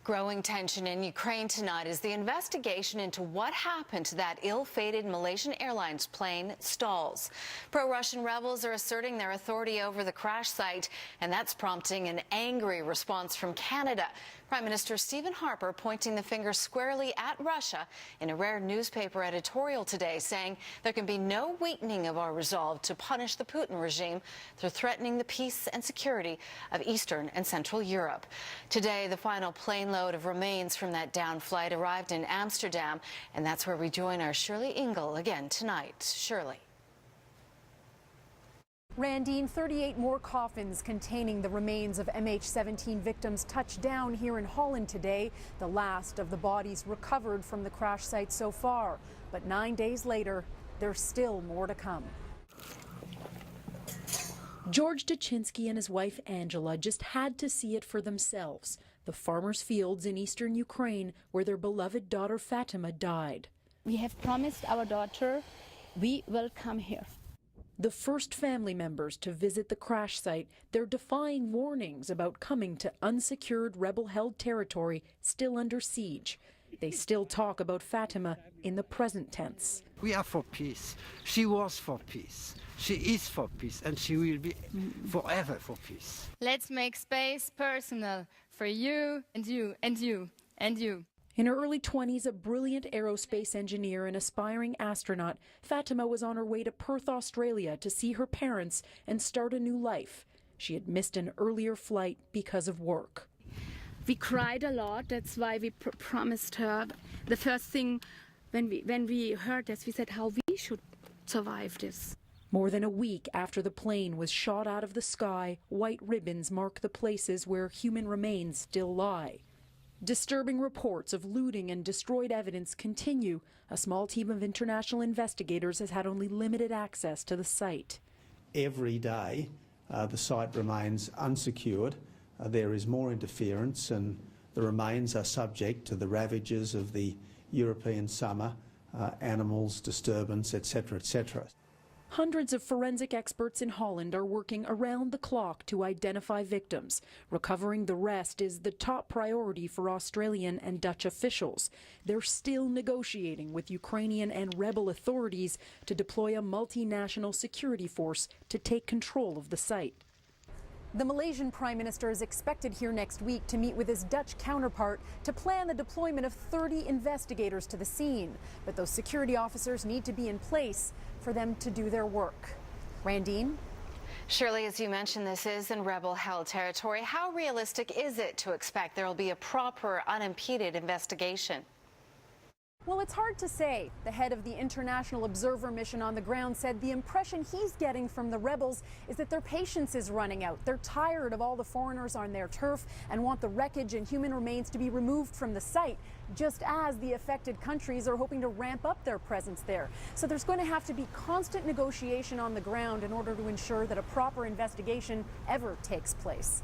Growing tension in Ukraine tonight as the investigation into what happened to that ill-fated Malaysian Airlines plane stalls. Pro-Russian rebels are asserting their authority over the crash site, and that's prompting an angry response from Canada. Prime Minister Stephen Harper pointing the finger squarely at Russia in a rare newspaper editorial today, saying there can be no weakening of our resolve to punish the Putin regime through threatening the peace and security of Eastern and Central Europe. Today, the final plane load of remains from that downed flight arrived in Amsterdam, and that's where we join our Shirley Ingle again tonight. Shirley. Randine, 38 more coffins containing the remains of MH17 victims touched down here in Holland today, the last of the bodies recovered from the crash site so far. But 9 days later, there's still more to come. George Dachinsky and his wife Angela just had to see it for themselves. The farmers' fields in eastern Ukraine where their beloved daughter Fatima died. We have promised our daughter we will come here. The first family members to visit the crash site, they're defying warnings about coming to unsecured rebel-held territory still under siege. They still talk about Fatima in the present tense. We are for peace. She was for peace. She is for peace, and she will be forever for peace. Let's make space personal for you and you and you and you. In her early 20s, a brilliant aerospace engineer and aspiring astronaut, Fatima was on her way to Perth, Australia to see her parents and start a new life. She had missed an earlier flight because of work. We cried a lot. That's why we promised her. The first thing when we heard this, we said how we should survive this. More than a week after the plane was shot out of the sky, white ribbons mark the places where human remains still lie. Disturbing reports of looting and destroyed evidence continue. A small team of international investigators has had only limited access to the site. Every day, the site remains unsecured. There is more interference, and the remains are subject to the ravages of the European summer, animals, disturbance, etc., etc. Hundreds of forensic experts in Holland are working around the clock to identify victims. Recovering the rest is the top priority for Australian and Dutch officials. They're still negotiating with Ukrainian and rebel authorities to deploy a multinational security force to take control of the site. The Malaysian Prime Minister is expected here next week to meet with his Dutch counterpart to plan the deployment of 30 investigators to the scene. But those security officers need to be in place for them to do their work. Randine? Shirley, as you mentioned, this is in rebel-held territory. How realistic is it to expect there will be a proper, unimpeded investigation? Well, it's hard to say. The head of the International Observer Mission on the ground said the impression he's getting from the rebels is that their patience is running out. They're tired of all the foreigners on their turf and want the wreckage and human remains to be removed from the site, just as the affected countries are hoping to ramp up their presence there. So there's going to have to be constant negotiation on the ground in order to ensure that a proper investigation ever takes place.